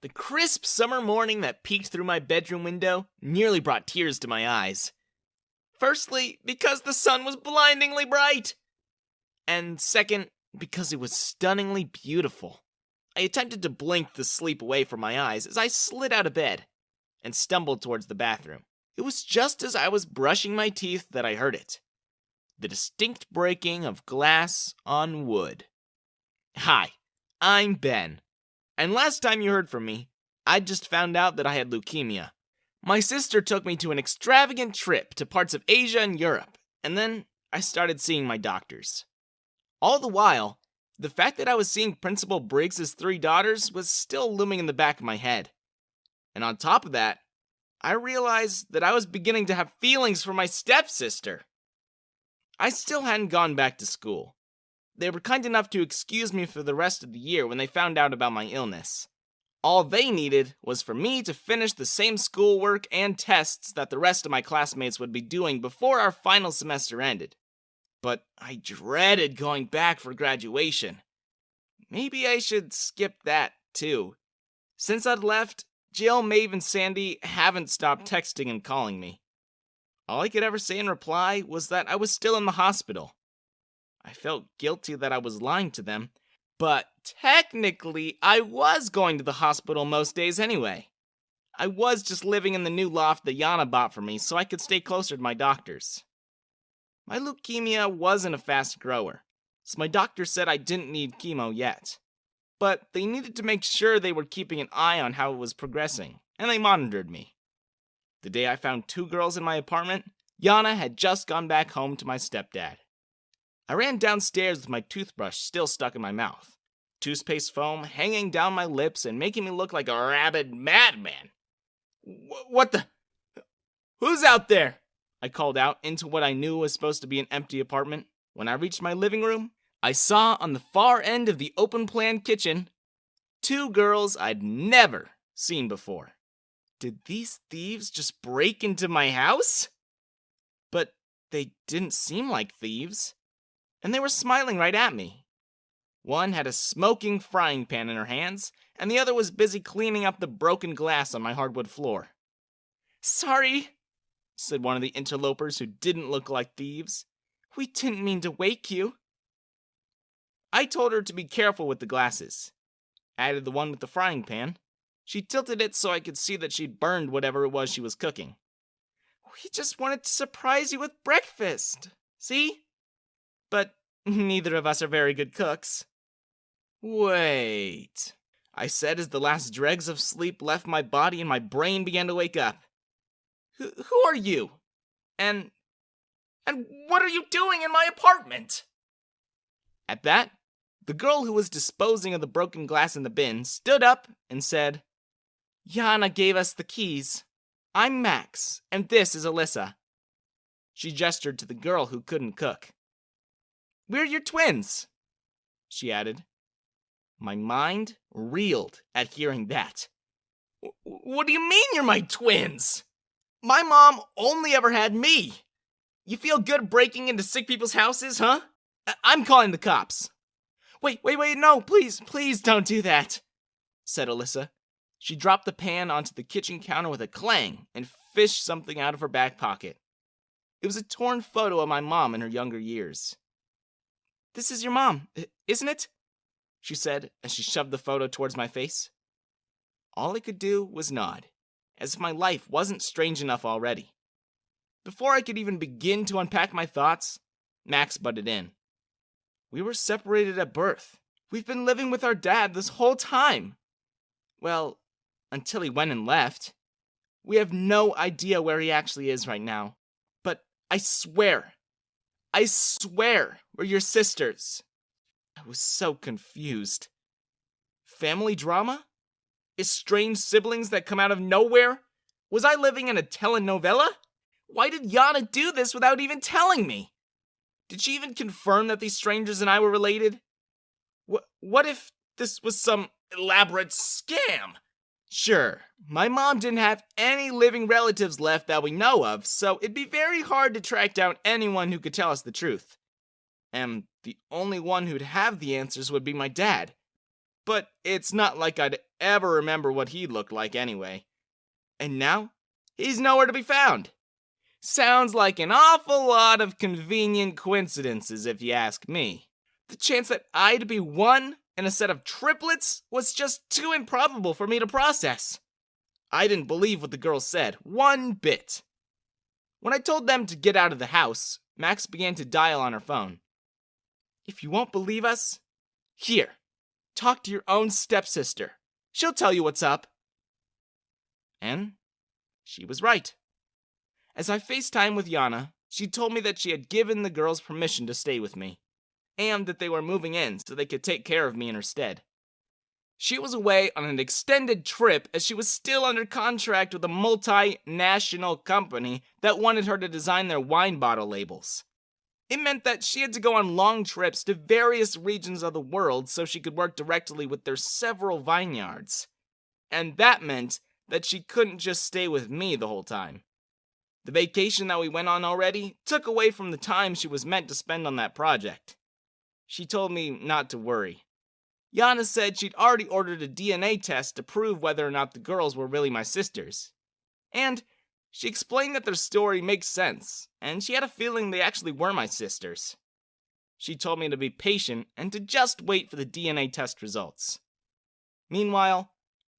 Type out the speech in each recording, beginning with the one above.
The crisp summer morning that peeked through my bedroom window nearly brought tears to my eyes. Firstly, because the sun was blindingly bright. And second, because it was stunningly beautiful. I attempted to blink the sleep away from my eyes as I slid out of bed and stumbled towards the bathroom. It was just as I was brushing my teeth that I heard it. The distinct breaking of glass on wood. Hi, I'm Ben. And last time you heard from me, I just found out that I had leukemia. My sister took me to an extravagant trip to parts of Asia and Europe, and then I started seeing my doctors. All the while, the fact that I was seeing Principal Briggs's 3 daughters was still looming in the back of my head. And on top of that, I realized that I was beginning to have feelings for my stepsister. I still hadn't gone back to school. They were kind enough to excuse me for the rest of the year when they found out about my illness. All they needed was for me to finish the same schoolwork and tests that the rest of my classmates would be doing before our final semester ended. But I dreaded going back for graduation. Maybe I should skip that too. Since I'd left, Jill, Maeve, and Sandy haven't stopped texting and calling me. All I could ever say in reply was that I was still in the hospital. I felt guilty that I was lying to them, but technically I was going to the hospital most days anyway. I was just living in the new loft that Yana bought for me so I could stay closer to my doctors. My leukemia wasn't a fast grower, so my doctor said I didn't need chemo yet. But they needed to make sure they were keeping an eye on how it was progressing, and they monitored me. The day I found 2 girls in my apartment, Yana had just gone back home to my stepdad. I ran downstairs with my toothbrush still stuck in my mouth, toothpaste foam hanging down my lips and making me look like a rabid madman. What the? Who's out there? I called out into what I knew was supposed to be an empty apartment. When I reached my living room, I saw on the far end of the open-plan kitchen 2 girls I'd never seen before. Did these thieves just break into my house? But they didn't seem like thieves, and they were smiling right at me. One had a smoking frying pan in her hands, and the other was busy cleaning up the broken glass on my hardwood floor. "Sorry," said one of the interlopers who didn't look like thieves. "We didn't mean to wake you." I told her to be careful with the glasses. Added the one with the frying pan. She tilted it so I could see that she'd burned whatever it was she was cooking. "We just wanted to surprise you with breakfast, see? But neither of us are very good cooks." "Wait," I said as the last dregs of sleep left my body and my brain began to wake up. Who are you? And what are you doing in my apartment?" At that, the girl who was disposing of the broken glass in the bin stood up and said, "Yana gave us the keys. I'm Max, and this is Alyssa." She gestured to the girl who couldn't cook. "We're your twins," she added. My mind reeled at hearing that. What do you mean you're my twins? My mom only ever had me. You feel good breaking into sick people's houses, huh? I'm calling the cops." Wait, no, please don't do that," said Alyssa. She dropped the pan onto the kitchen counter with a clang and fished something out of her back pocket. It was a torn photo of my mom in her younger years. "This is your mom, isn't it?" she said as she shoved the photo towards my face. All I could do was nod, as if my life wasn't strange enough already. Before I could even begin to unpack my thoughts, Max butted in. "We were separated at birth. We've been living with our dad this whole time. Well, until he went and left. We have no idea where he actually is right now. But I swear we're your sisters." I was so confused. Family drama? Estranged siblings that come out of nowhere? Was I living in a telenovela? Why did Yana do this without even telling me? Did she even confirm that these strangers and I were related? What if this was some elaborate scam? Sure, my mom didn't have any living relatives left that we know of, so it'd be very hard to track down anyone who could tell us the truth. And the only one who'd have the answers would be my dad. But it's not like I'd ever remember what he looked like anyway. And now, he's nowhere to be found. Sounds like an awful lot of convenient coincidences, if you ask me. The chance that I'd be one in a set of triplets was just too improbable for me to process. I didn't believe what the girls said, one bit. When I told them to get out of the house, Max began to dial on her phone. If you won't believe us, here, talk to your own stepsister. She'll tell you what's up. And she was right. As I FaceTimed with Yana, she told me that she had given the girls permission to stay with me, and that they were moving in so they could take care of me in her stead. She was away on an extended trip as she was still under contract with a multinational company that wanted her to design their wine bottle labels. It meant that she had to go on long trips to various regions of the world so she could work directly with their several vineyards. And that meant that she couldn't just stay with me the whole time. The vacation that we went on already took away from the time she was meant to spend on that project. She told me not to worry. Yana said she'd already ordered a DNA test to prove whether or not the girls were really my sisters. And she explained that their story makes sense, and she had a feeling they actually were my sisters. She told me to be patient and to just wait for the DNA test results. Meanwhile,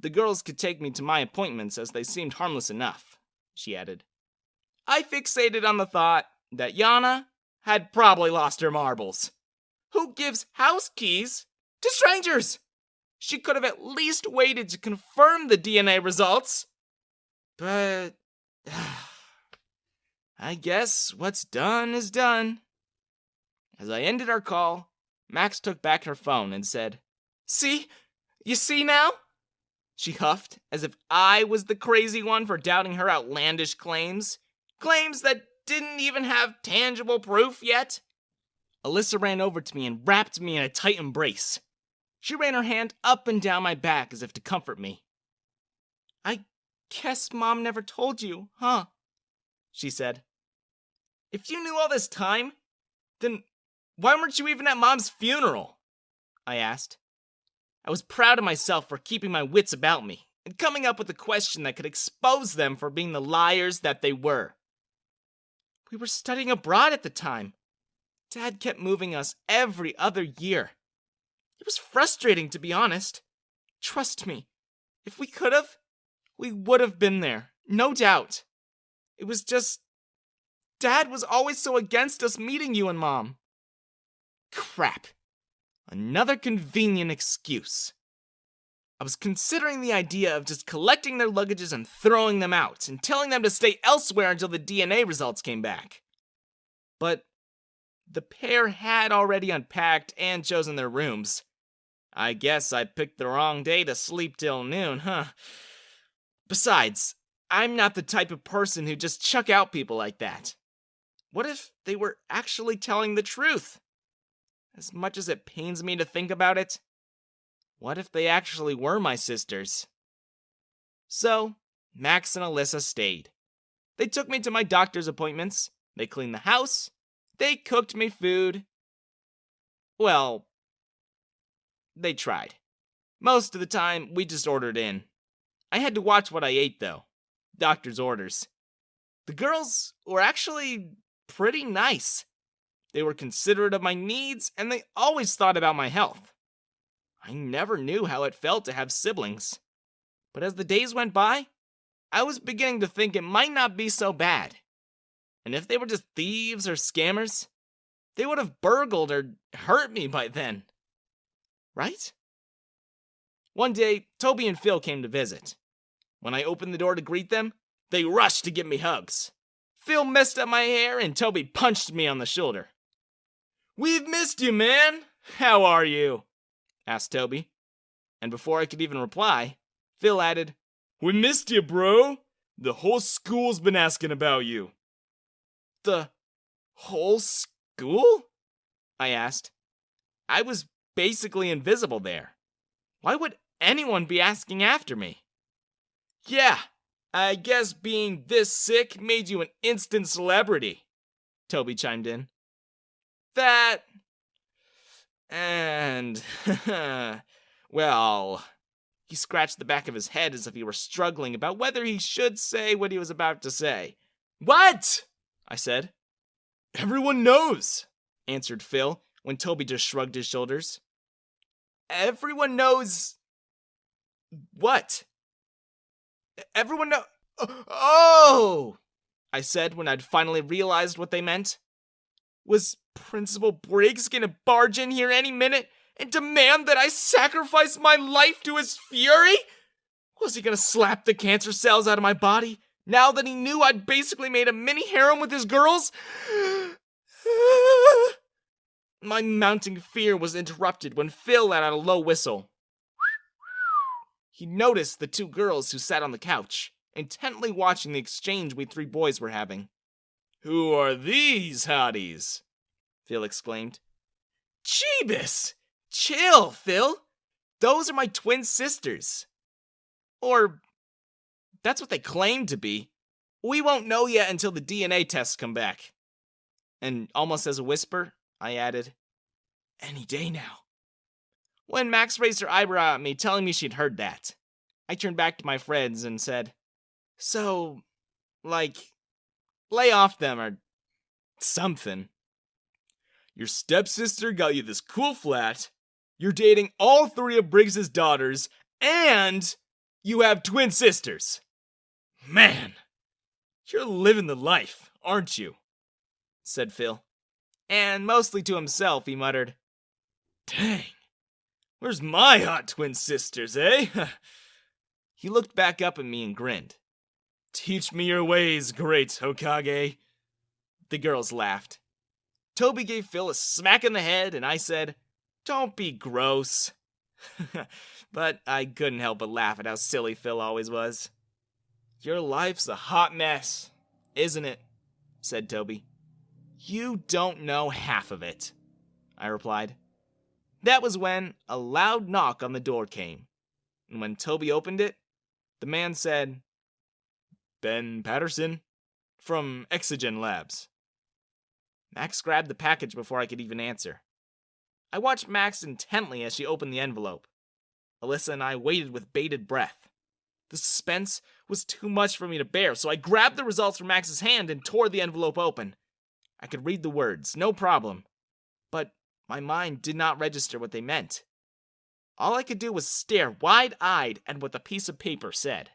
the girls could take me to my appointments as they seemed harmless enough, she added. I fixated on the thought that Yana had probably lost her marbles. Who gives house keys to strangers? She could have at least waited to confirm the DNA results. But I guess what's done is done. As I ended our call, Max took back her phone and said, "See? You see now?" She huffed, as if I was the crazy one for doubting her outlandish claims. Claims that didn't even have tangible proof yet. Alyssa ran over to me and wrapped me in a tight embrace. She ran her hand up and down my back as if to comfort me. I guess Mom never told you, huh? She said. If you knew all this time, then why weren't you even at Mom's funeral? I asked. I was proud of myself for keeping my wits about me and coming up with a question that could expose them for being the liars that they were. We were studying abroad at the time. Dad kept moving us every other year. It was frustrating, to be honest. Trust me, if we could have, we would have been there, no doubt. It was just, Dad was always so against us meeting you and Mom. Crap. Another convenient excuse. I was considering the idea of just collecting their luggages and throwing them out, and telling them to stay elsewhere until the DNA results came back. But the pair had already unpacked and chosen their rooms. I guess I picked the wrong day to sleep till noon, huh? Besides, I'm not the type of person who just chuck out people like that. What if they were actually telling the truth? As much as it pains me to think about it, what if they actually were my sisters? So, Max and Alyssa stayed. They took me to my doctor's appointments, they cleaned the house, they cooked me food. Well, they tried. Most of the time, we just ordered in. I had to watch what I ate, though. Doctor's orders. The girls were actually pretty nice. They were considerate of my needs, and they always thought about my health. I never knew how it felt to have siblings. But as the days went by, I was beginning to think it might not be so bad. And if they were just thieves or scammers, they would have burgled or hurt me by then. Right? One day, Toby and Phil came to visit. When I opened the door to greet them, they rushed to give me hugs. Phil messed up my hair and Toby punched me on the shoulder. "We've missed you, man. How are you?" asked Toby. And before I could even reply, Phil added, "We missed you, bro. The whole school's been asking about you." The whole school? I asked. I was basically invisible there. Why would anyone be asking after me? "Yeah, I guess being this sick made you an instant celebrity," Toby chimed in. And, well, He scratched the back of his head as if he were struggling about whether he should say what he was about to say. "What?" I said. "Everyone knows," answered Phil, when Toby just shrugged his shoulders. "Everyone knows... what? Everyone know... Oh!" I said when I'd finally realized what they meant. Was Principal Briggs gonna barge in here any minute and demand that I sacrifice my life to his fury? Was he gonna slap the cancer cells out of my body now that he knew I'd basically made a mini harem with his girls? My mounting fear was interrupted when Phil let out a low whistle. He noticed the two girls who sat on the couch, intently watching the exchange we three boys were having. "Who are these hotties?" Phil exclaimed. "Jeebus! Chill, Phil! Those are my twin sisters. Or, that's what they claim to be. We won't know yet until the DNA tests come back." And almost as a whisper, I added, "Any day now." When Max raised her eyebrow at me, telling me she'd heard that, I turned back to my friends and said, "So, like, lay off them or something. Your stepsister got you this cool flat, you're dating all three of Briggs's daughters, and you have twin sisters. Man, you're living the life, aren't you?" said Phil. And mostly to himself, he muttered, "Dang, where's my hot twin sisters, eh?" He looked back up at me and grinned. "Teach me your ways, great Hokage." The girls laughed. Toby gave Phil a smack in the head, and I said, "Don't be gross." But I couldn't help but laugh at how silly Phil always was. "Your life's a hot mess, isn't it?" said Toby. "You don't know half of it," I replied. That was when a loud knock on the door came, and when Toby opened it, the man said, "Ben Patterson, from Exogen Labs." Max grabbed the package before I could even answer. I watched Max intently as she opened the envelope. Alyssa and I waited with bated breath. The suspense was too much for me to bear, so I grabbed the results from Max's hand and tore the envelope open. I could read the words, no problem, but my mind did not register what they meant. All I could do was stare wide-eyed at what the piece of paper said.